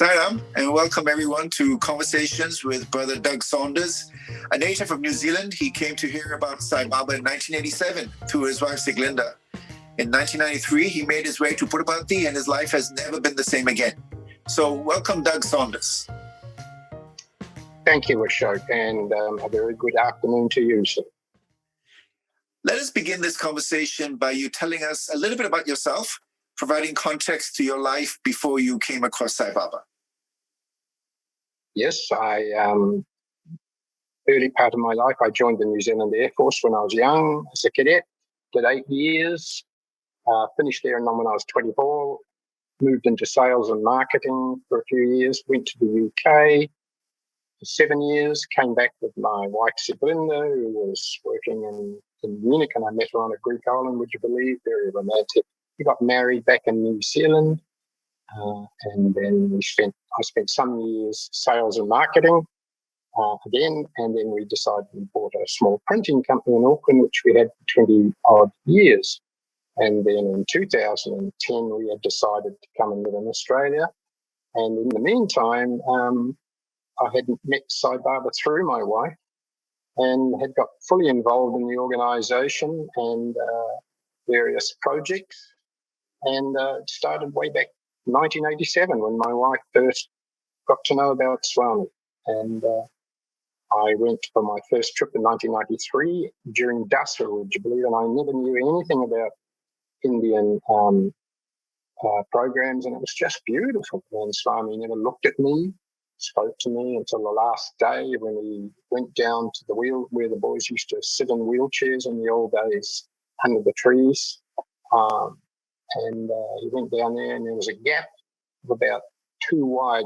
Salam, and welcome everyone to Conversations with Brother Doug Saunders. A native of New Zealand, he came to hear about Sai Baba in 1987 through his wife Siglinda. In 1993, he made his way to Puttaparthi, and his life has never been the same again. So welcome, Doug Saunders. Thank you, Ashok, and a very good afternoon to you, sir. Let us begin this conversation by you telling us a little bit about yourself, providing context to your life before you came across Sai Baba. Yes, early part of my life, I joined the New Zealand Air Force when I was young as a cadet, did 8 years, finished there when I was 24, moved into sales and marketing for a few years, went to the UK for 7 years, came back with my wife Siglinda, who was working in Munich, and I met her on a Greek island, would you believe, very romantic. We got married back in New Zealand, and then I spent some years sales and marketing again, and then we decided we bought a small printing company in Auckland, which we had for 20 odd years. And then in 2010, we had decided to come and live in Australia. And in the meantime, I had met Sai Baba through my wife and had got fully involved in the organisation and various projects. And it started way back in 1987 when my wife first got to know about Swami. And I went for my first trip in 1993 during Dasra, would you believe, and I never knew anything about Indian programs, and it was just beautiful. And Swami never looked at me, spoke to me until the last day when he went down to the wheel where the boys used to sit in wheelchairs in the old days under the trees. And he went down there, and there was a gap of about 2 wide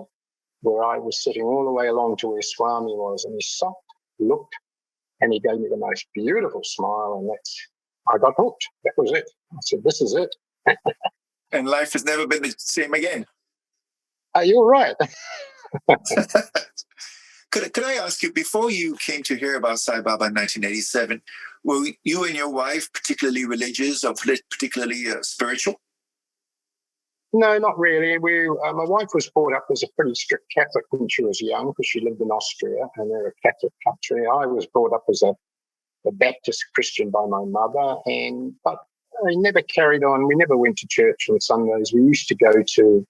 where I was sitting all the way along to where Swami was, and he stopped, looked, and he gave me the most beautiful smile, and I got hooked. That was it. I said, this is it. And life has never been the same again. You're right. Could I ask you, before you came to hear about Sai Baba in 1987, were you and your wife particularly religious or particularly spiritual? No, not really. My wife was brought up as a pretty strict Catholic when she was young because she lived in Austria and they're a Catholic country. I was brought up as a Baptist Christian by my mother, but I never carried on. We never went to church on Sundays. We used to go to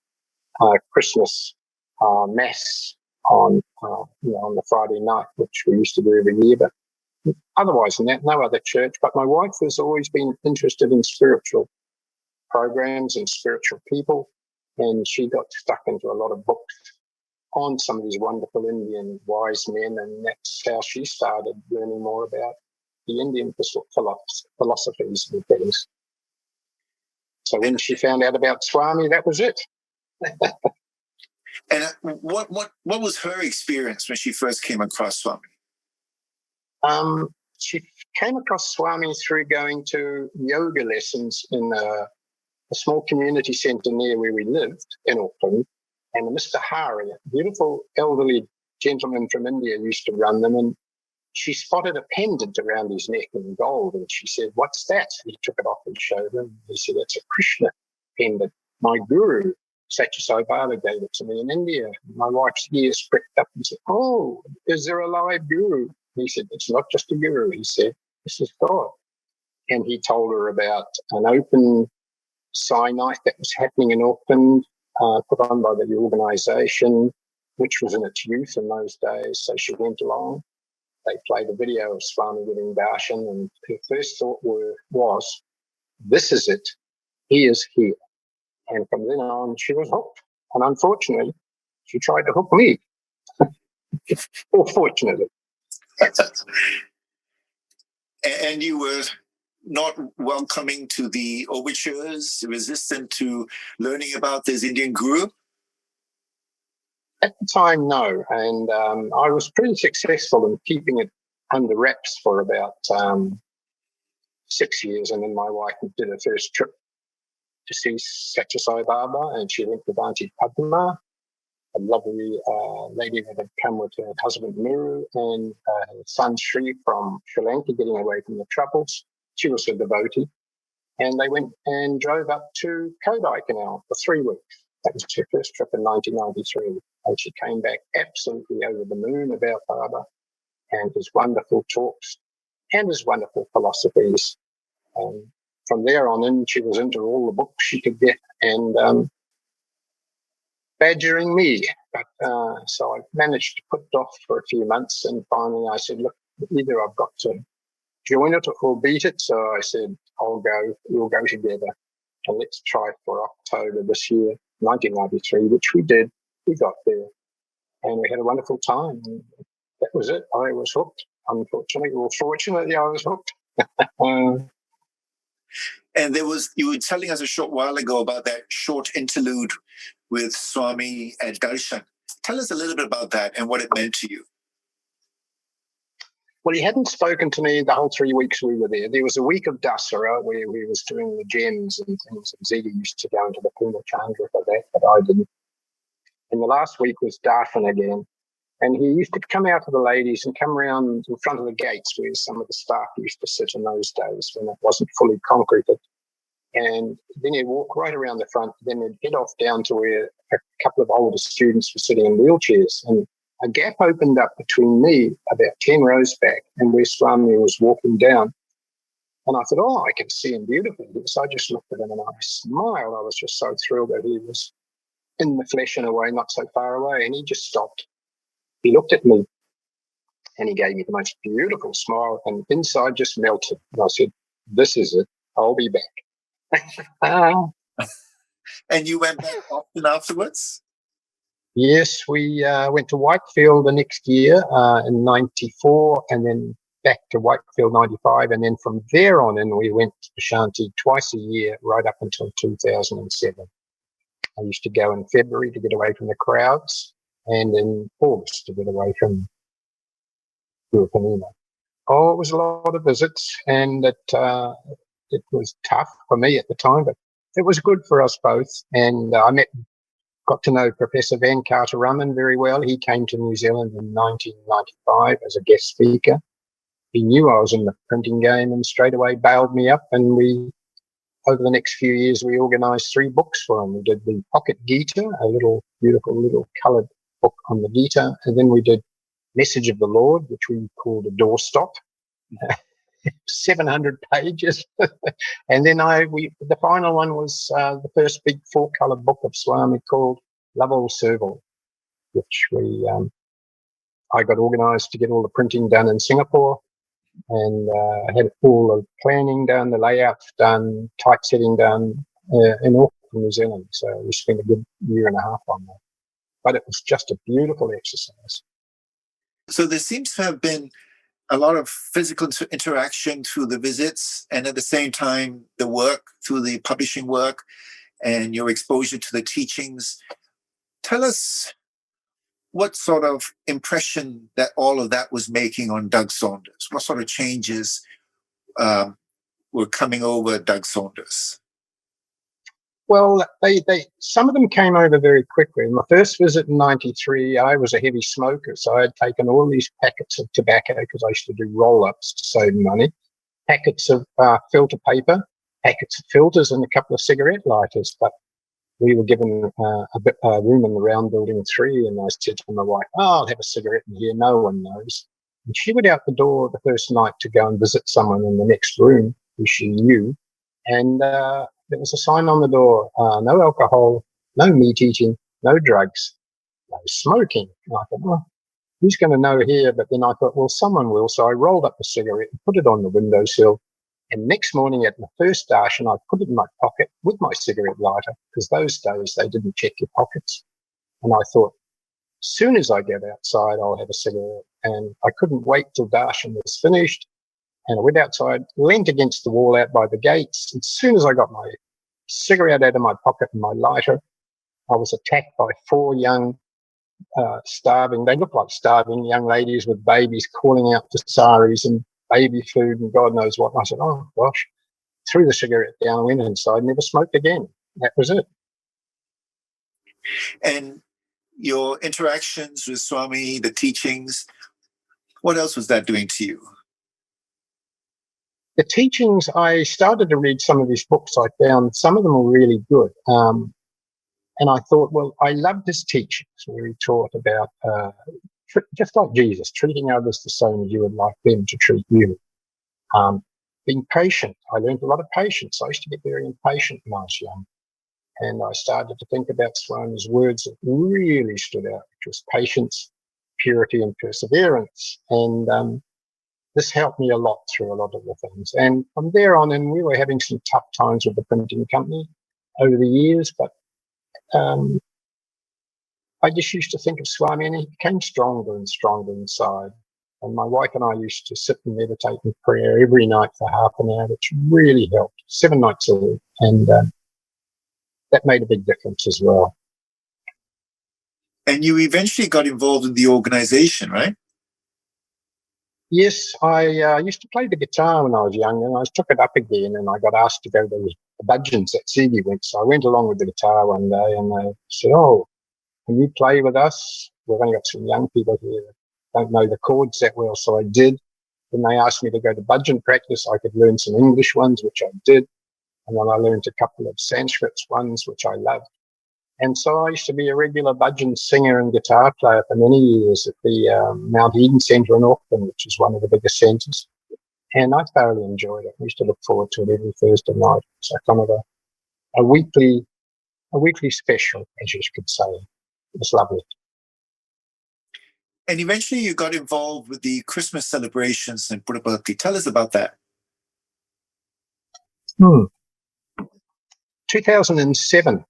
Christmas Mass on the Friday night, which we used to do every year. But otherwise than that, no other church. But my wife has always been interested in spiritual programs and spiritual people, and she got stuck into a lot of books on some of these wonderful Indian wise men, and that's how she started learning more about the Indian philosophies and things. So when she found out about Swami, that was it. And what was her experience when she first came across Swami? She came across Swami through going to yoga lessons in a small community centre near where we lived in Auckland, and Mr. Hari, a beautiful elderly gentleman from India, used to run them, and she spotted a pendant around his neck in gold, and she said, "What's that?" He took it off and showed him. He said, "That's a Krishna pendant. My guru, Sathya Sai Baba, gave it to me in India." My wife's ears pricked up and said, "Oh, is there a live guru?" He said, "It's not just a guru." He said, "This is God." And he told her about an open Sai night that was happening in Auckland, put on by the organisation, which was in its youth in those days. So she went along. They played a video of Swami giving darshan, and her first thought was, this is it. He is here. And from then on, she was hooked. And unfortunately, she tried to hook me. Or fortunately. And you were not welcoming to the overtures, resistant to learning about this Indian guru? At the time, no. And I was pretty successful in keeping it under wraps for about 6 years. And then my wife did her first trip to see Sathya Sai Baba, and she went with Auntie Padma, a lovely lady that had come with her husband Muru and her son Sri from Sri Lanka, getting away from the troubles. She was a devotee. And they went and drove up to Kodai Canal for 3 weeks. That was her first trip in 1993. And she came back absolutely over the moon about Baba and his wonderful talks and his wonderful philosophies. From there on in, she was into all the books she could get and badgering me. But so I managed to put it off for a few months, and finally I said, look, either I've got to join it or beat it. So I said, I'll go, we'll go together, and let's try for October this year, 1993, which we did. We got there, and we had a wonderful time. And that was it. I was hooked, unfortunately. Well, fortunately, I was hooked. And you were telling us a short while ago about that short interlude with Swami at Darshan. Tell us a little bit about that and what it meant to you. Well, he hadn't spoken to me the whole 3 weeks we were there. There was a week of Dasara where we was doing the gems and things, and Zita used to go into the Puna Chandra for that, but I didn't. And the last week was Darshan again. And he used to come out to the ladies and come around in front of the gates where some of the staff used to sit in those days when it wasn't fully concreted. And then he'd walk right around the front. Then he'd head off down to where a couple of older students were sitting in wheelchairs. And a gap opened up between me about 10 rows back and where Swami was walking down. And I thought, oh, I can see him beautifully. So I just looked at him and I smiled. I was just so thrilled that he was in the flesh in a way, not so far away. And he just stopped. He looked at me and he gave me the most beautiful smile, and inside just melted. And I said, this is it. I'll be back. And you went back often afterwards? Yes, we went to Whitefield the next year in 94, and then back to Whitefield 95. And then from there on in, we went to Shanti twice a year right up until 2007. I used to go in February to get away from the crowds, and in August to get away from Ruapanina. Oh, it was a lot of visits, and it was tough for me at the time, but it was good for us both. And I got to know Professor Van Carter-Rumman very well. He came to New Zealand in 1995 as a guest speaker. He knew I was in the printing game and straight away bailed me up, and over the next few years, we organised 3 books for him. We did the Pocket Gita, a beautiful little coloured book on the Gita, and then we did Message of the Lord, which we called a doorstop, 700 pages. And then the final one was the first big 4-colour book of Swami called Love All Serve All, which I got organised to get all the printing done in Singapore, and I had all the planning done, the layouts done, typesetting done in Auckland, New Zealand. So we spent a good year and a half on that. But it was just a beautiful exercise. So there seems to have been a lot of physical interaction through the visits, and at the same time, the work through the publishing work and your exposure to the teachings. Tell us what sort of impression that all of that was making on Doug Saunders. What sort of changes were coming over Doug Saunders? Well, some of them came over very quickly. In my first visit in 93, I was a heavy smoker, so I had taken all these packets of tobacco because I used to do roll-ups to save money, packets of filter paper, packets of filters, and a couple of cigarette lighters. But we were given a room in the round building 3, and I said to my wife, I'll have a cigarette in here, no one knows. And she went out the door the first night to go and visit someone in the next room who she knew, and there was a sign on the door, no alcohol, no meat eating, no drugs, no smoking. And I thought, well, who's going to know here? But then I thought, well, someone will. So I rolled up a cigarette and put it on the windowsill. And next morning at my first darshan, I put it in my pocket with my cigarette lighter, because those days they didn't check your pockets. And I thought, as soon as I get outside, I'll have a cigarette. And I couldn't wait till darshan was finished. And I went outside, leant against the wall out by the gates. As soon as I got my cigarette out of my pocket and my lighter, I was attacked by 4 young, they looked like starving young ladies with babies calling out for saris and baby food and God knows what. And I said, oh, gosh, threw the cigarette down, went inside, never smoked again. That was it. And your interactions with Swami, the teachings, what else was that doing to you? The teachings, I started to read some of his books. I found some of them were really good. And I thought, well, I loved his teachings where he taught about, just like Jesus, treating others the same as you would like them to treat you. Being patient. I learned a lot of patience. I used to get very impatient when I was young. And I started to think about Swami's words that really stood out, which was patience, purity, and perseverance. And this helped me a lot through a lot of the things. And from there on, and we were having some tough times with the printing company over the years, but I just used to think of Swami, and he became stronger and stronger inside. And my wife and I used to sit and meditate in prayer every night for half an hour, which really helped, 7 nights a week. And that made a big difference as well. And you eventually got involved in the organization, right? Yes, I used to play the guitar when I was young, and I took it up again, and I got asked to go to the Budgeons at Sigi went. So I went along with the guitar one day, and they said, "Oh, can you play with us? We've only got some young people here that don't know the chords that well." So I did. Then they asked me to go to Budgeon practice. I could learn some English ones, which I did. And then I learned a couple of Sanskrit ones, which I loved. And so I used to be a regular Budgeon singer and guitar player for many years at the Mount Eden Centre in Auckland, which is one of the biggest centres. And I thoroughly enjoyed it. I used to look forward to it every Thursday night. So kind of a weekly special, as you could say. It was lovely. And eventually you got involved with the Christmas celebrations in Puttaparthi. Tell us about that. 2007,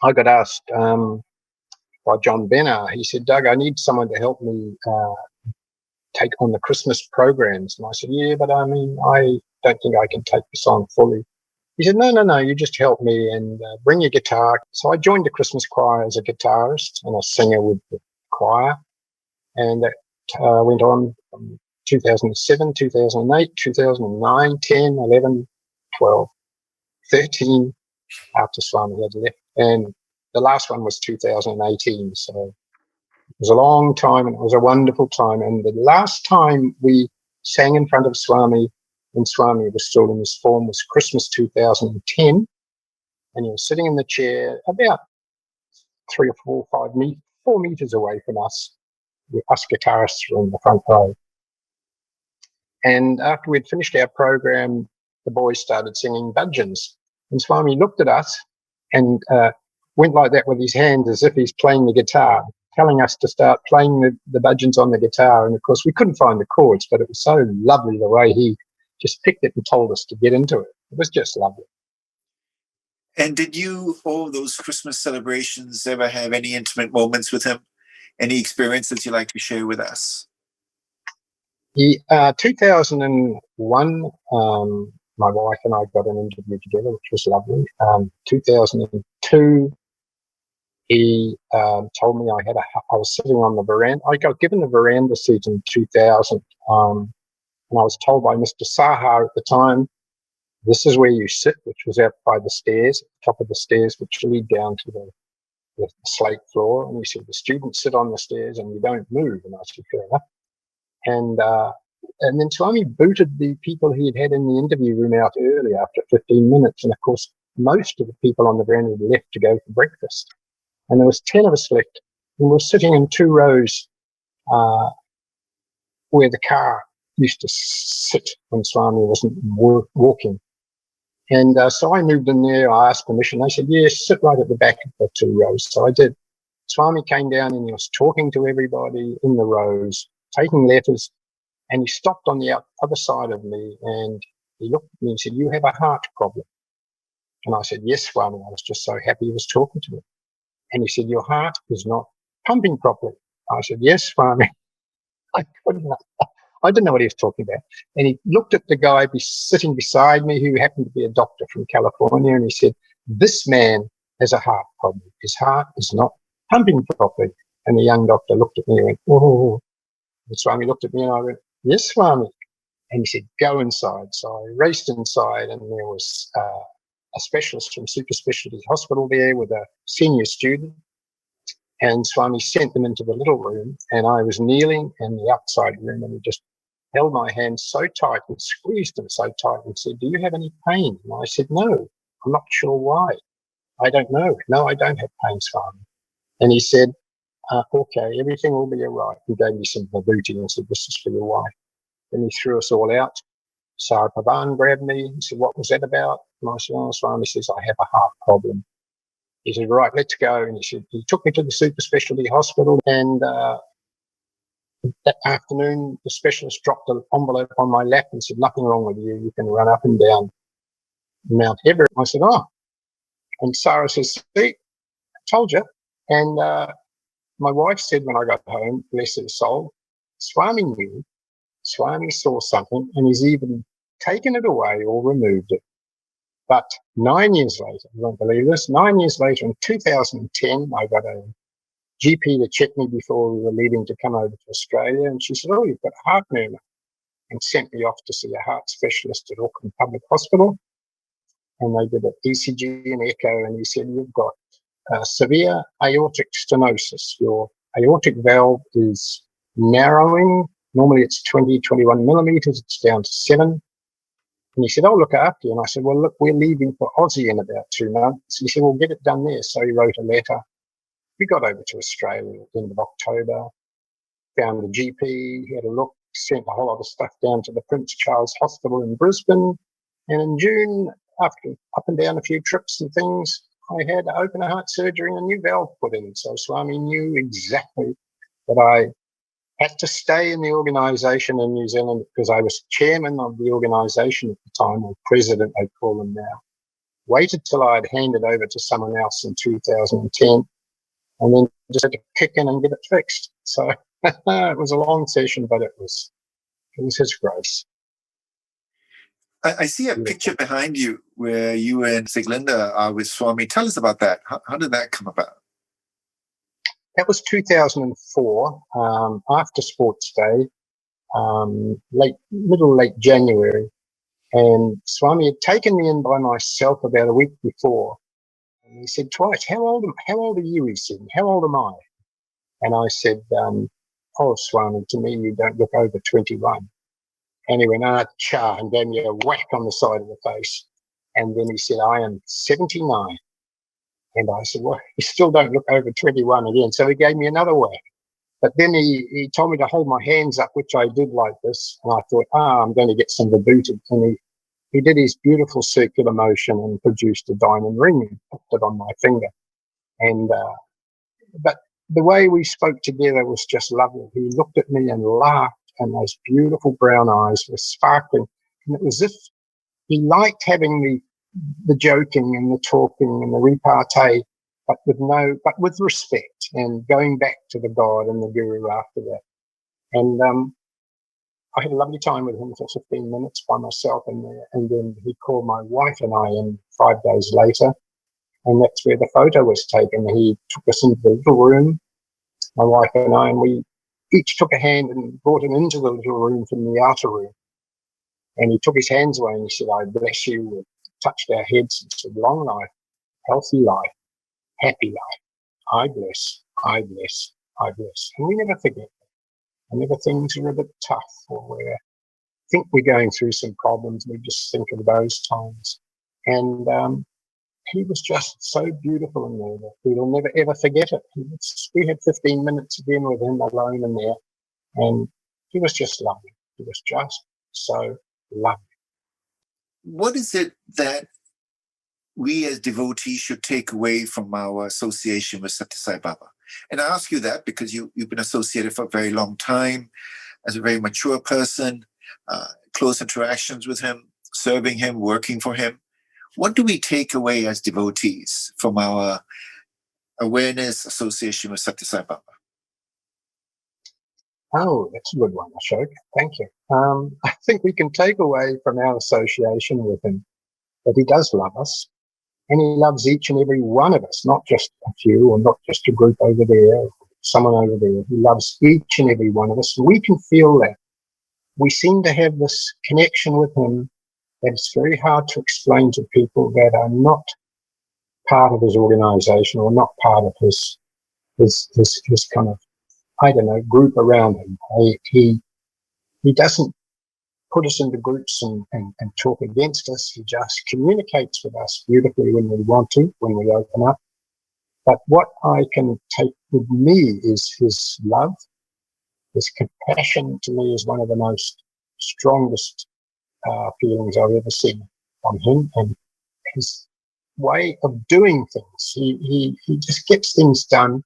I got asked by John Benner. He said, "Doug, I need someone to help me take on the Christmas programs." And I said, "Yeah, but I mean, I don't think I can take this on fully." He said, No, you just help me and bring your guitar. So I joined the Christmas choir as a guitarist and a singer with the choir. And that went on from 2007, 2008, 2009, 10, 11, 12, 13, after Swami had left. And the last one was 2018. So it was a long time, and it was a wonderful time. And the last time we sang in front of Swami, when Swami was still in his form, was Christmas 2010. And he was sitting in the chair about 3 or 4, 4 meters away from us. Us guitarists were in the front row. And after we'd finished our program, the boys started singing Budgeons. And Swami looked at us and went like that with his hands as if he's playing the guitar, telling us to start playing the Budgeons on the guitar. And of course, we couldn't find the chords, but it was so lovely the way he just picked it and told us to get into it. It was just lovely. And did you, all those Christmas celebrations, ever have any intimate moments with him? Any experiences you'd like to share with us? 2001, my wife and I got an interview together, which was lovely. 2002, he told me I was sitting on the veranda. I got given the veranda seat in 2000, and I was told by Mr. Saha at the time, "This is where you sit," which was out by the stairs, at the top of the stairs, which lead down to the slate floor. And he said, "The students sit on the stairs and you don't move." And I said, "Fair enough." And then Swami booted the people he had in the interview room out early after 15 minutes. And of course, most of the people on the veranda had left to go for breakfast. And there was 10 of us left. And we were sitting in 2 rows where the car used to sit when Swami wasn't walking. And so I moved in there. I asked permission. They said, "Yes, sit right at the back of the 2 rows." So I did. Swami came down and he was talking to everybody in the rows, taking letters. And he stopped on the other side of me and he looked at me and said, "You have a heart problem." And I said, "Yes, Swami." I was just so happy he was talking to me. And he said, "Your heart is not pumping properly." I said, "Yes, Swami." I didn't know what he was talking about. And he looked at the guy sitting beside me, who happened to be a doctor from California, and he said, "This man has a heart problem. His heart is not pumping properly." And the young doctor looked at me and went, "Oh." And Swami looked at me and I went, "Yes, Swami." And he said, "Go inside." So I raced inside, and there was a specialist from Super Specialty Hospital there with a senior student. And Swami sent them into the little room, and I was kneeling in the outside room, and he just held my hand so tight and squeezed them so tight and said, "Do you have any pain?" And I said, "No, I'm not sure why." I don't know. No, I don't have pain, Swami. And he said, okay, everything will be all right. He gave me some vibhuti and said, this is for your wife. Then he threw us all out. Sara Pavan grabbed me. He said, what was that about? And I said, oh, Swami says, I have a heart problem. He said, right, let's go. And he said, he took me to the super specialty hospital. And that afternoon, the specialist dropped an envelope on my lap and said, nothing wrong with you. You can run up and down Mount Everest. I said, oh. And Sarah says, see, I told you. And my wife said when I got home, bless her soul, Swami knew. Swami saw something and he's even taken it away or removed it. But 9 years later, you won't believe this, 9 years later in 2010, I got a GP to check me before we were leaving to come over to Australia. And she said, oh, you've got a heart murmur, and sent me off to see a heart specialist at Auckland Public Hospital. And they did an ECG and echo, and he said, you've got severe aortic stenosis. Your aortic valve is narrowing. Normally it's 20, 21 millimeters. It's down to 7. And he said, I'll look after you. And I said, well, look, we're leaving for Aussie in about 2 months. He said, well, get it done there. So he wrote a letter. We got over to Australia at the end of October, found the GP, had a look, sent a whole lot of stuff down to the Prince Charles Hospital in Brisbane. And in June, after up and down a few trips and things, I had open heart surgery and a new valve put in. So Swami knew exactly that I had to stay in the organisation in New Zealand because I was chairman of the organisation at the time, or president, they call them now. Waited till I had handed over to someone else in 2010, and then just had to kick in and get it fixed. So it was a long session, but it was his grace. I see a picture behind you where you and Siglinda are with Swami. Tell us about that. How did that come about? That was 2004, after Sports Day, late January. And Swami had taken me in by myself about a week before. And he said twice, how old are you? He said, how old am I? And I said, oh, Swami, to me, you don't look over 21. And he went, cha, and gave me a whack on the side of the face. And then he said, I am 79. And I said, well, you still don't look over 21 again. So he gave me another whack. But then he told me to hold my hands up, which I did like this. And I thought, I'm going to get some vibhuti. And he did his beautiful circular motion and produced a diamond ring and put it on my finger. And but the way we spoke together was just lovely. He looked at me and laughed, and those beautiful brown eyes were sparkling. And it was as if he liked having the joking and the talking and the repartee, but with respect, and going back to the God and the Guru after that. And I had a lovely time with him for 15 minutes by myself in there, and then he called my wife and I in 5 days later, and that's where the photo was taken. He took us into the little room, my wife and I, and we each took a hand and brought him into the little room from the outer room. And he took his hands away and he said, I bless you. We touched our heads and said, long life, healthy life, happy life. I bless, I bless, I bless. And we never forget that. Whenever things are a bit tough or we think we're going through some problems, we just think of those times. And he was just so beautiful in there that we will never, ever forget it. We had 15 minutes again with him alone in there, and he was just lovely. He was just so lovely. What is it that we as devotees should take away from our association with Sathya Sai Baba? And I ask you that because you've been associated for a very long time, as a very mature person, close interactions with him, serving him, working for him. What do we take away as devotees from our awareness association with Sathya Sai Baba? Oh, that's a good one, Ashok. Thank you. I think we can take away from our association with him that he does love us, and he loves each and every one of us, not just a few or not just a group over there, or someone over there. He loves each and every one of us, and we can feel that. We seem to have this connection with him that it's very hard to explain to people that are not part of his organisation or not part of his kind of, I don't know, group around him. He doesn't put us into groups and talk against us. He just communicates with us beautifully when we want to, when we open up. But what I can take with me is his love. His compassion to me is one of the most strongest feelings I've ever seen on him, and his way of doing things. He just gets things done.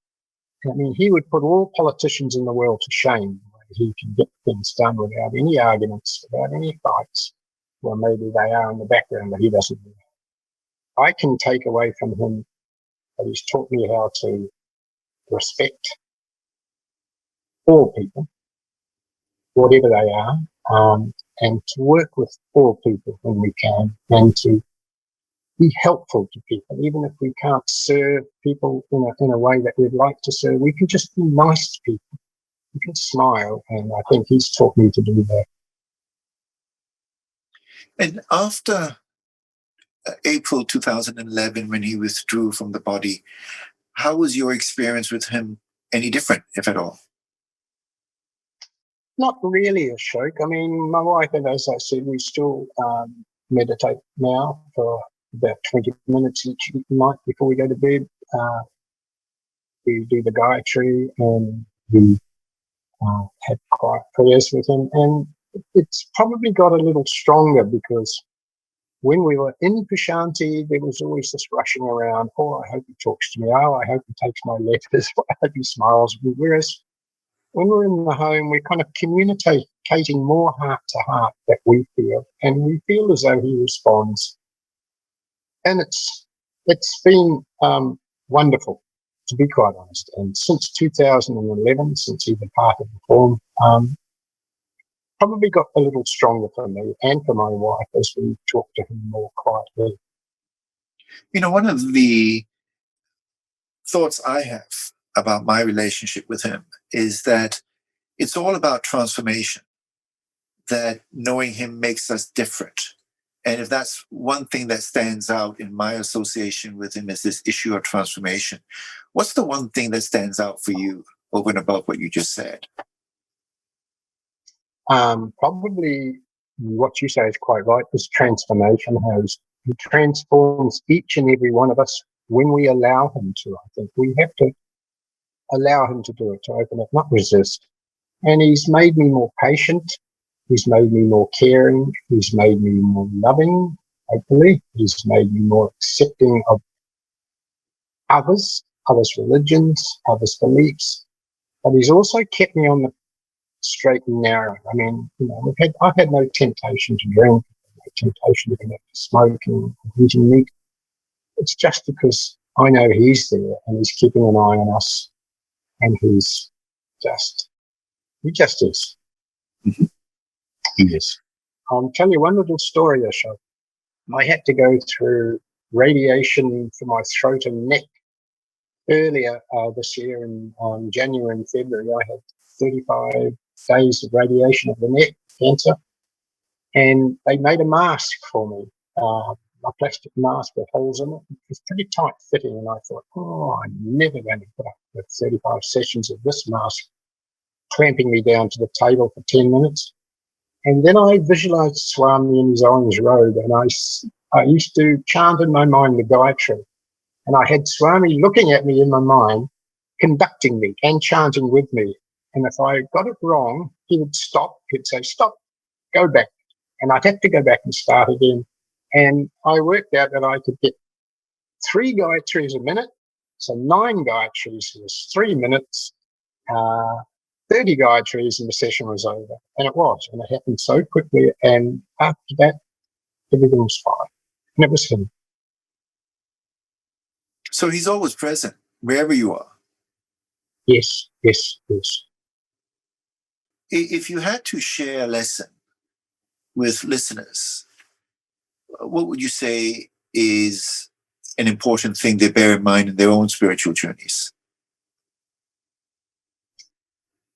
I mean, he would put all politicians in the world to shame. He can get things done without any arguments, without any fights. Well, maybe they are in the background, but he doesn't do that. I can take away from him that he's taught me how to respect all people, whatever they are, and to work with all people when we can, and to be helpful to people, even if we can't serve people in a way that we'd like to serve. We can just be nice to people. We can smile, and I think he's taught me to do that. And after April 2011, when he withdrew from the body, how was your experience with him any different, if at all? Not really, Ashok. I mean, my wife and, as I said, we still meditate now for about 20 minutes each night before we go to bed. We do the Gayatri, and we have quiet prayers with him. And it's probably got a little stronger because when we were in Prashanti, there was always this rushing around. Oh, I hope he talks to me. Oh, I hope he takes my letters. I hope he smiles at me. Whereas when we're in the home, we're kind of communicating more heart to heart that we feel, and we feel as though he responds. And it's been wonderful, to be quite honest. And since 2011, since he departed the form, probably got a little stronger for me and for my wife as we talk to him more quietly. You know, one of the thoughts I have about my relationship with him is that it's all about transformation, that knowing him makes us different. And if that's one thing that stands out in my association with him is this issue of transformation, what's the one thing that stands out for you over and above what you just said? Probably what you say is quite right, this transformation. How he transforms each and every one of us when we allow him to. I think we have to allow him to do it, to open it, not resist. And he's made me more patient. He's made me more caring. He's made me more loving, hopefully. He's made me more accepting of others' religions, others' beliefs. But he's also kept me on the straight and narrow. I mean, you know, I've had no temptation to drink, no temptation to smoking, eating meat. It's just because I know he's there and he's keeping an eye on us, and he just is. Mm-hmm. He is. I'll tell you one little story, Ashok. I had to go through radiation for my throat and neck earlier this year in January and February. I had 35 days of radiation of the neck cancer, and they made a mask for me, a plastic mask with holes in it. It was pretty tight fitting, and I thought, oh, I'm never going to put up with 35 sessions of this mask clamping me down to the table for 10 minutes. And then I visualized Swami in his orange robe, and I used to chant in my mind the Gayatri, and I had Swami looking at me in my mind, conducting me and chanting with me. And if I got it wrong, he would stop. He'd say, stop, go back. And I'd have to go back and start again. And I worked out that I could get 3 Gayatris a minute. So 9 Gayatris was 3 minutes, 30 Gayatris, and the session was over. And it was. And it happened so quickly. And after that, everything was fine. And it was him. So he's always present, wherever you are. Yes, yes, yes. If you had to share a lesson with listeners, what would you say is an important thing they bear in mind in their own spiritual journeys?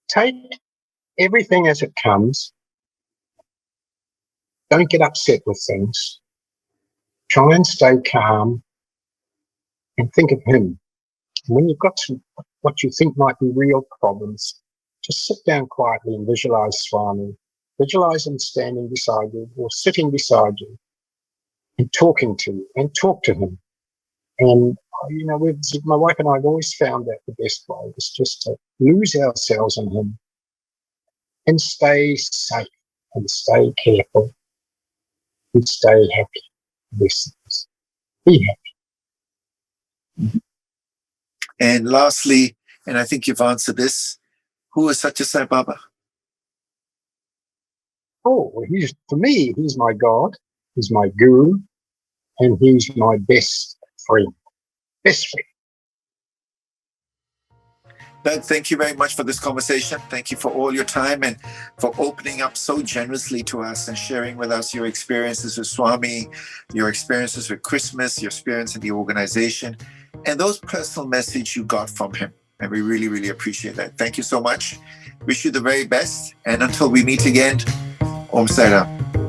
Take everything as it comes. Don't get upset with things. Try and stay calm and think of him. And when you've got what you think might be real problems, just sit down quietly and visualize Swami. Visualize him standing beside you or sitting beside you and talking to you, and talk to him. And, my wife and I have always found that the best way is just to lose ourselves in him and stay safe and stay careful and stay happy. These things. Be happy. And lastly, and I think you've answered this, who is Sathya Sai Baba? Oh, for me, he's my God, he's my guru, and he's my best friend. Best friend. Doug, thank you very much for this conversation. Thank you for all your time and for opening up so generously to us and sharing with us your experiences with Swami, your experiences with Christmas, your experience in the organization, and those personal messages you got from him. And we really, really appreciate that. Thank you so much. Wish you the very best. And until we meet again, Om Sai Ram.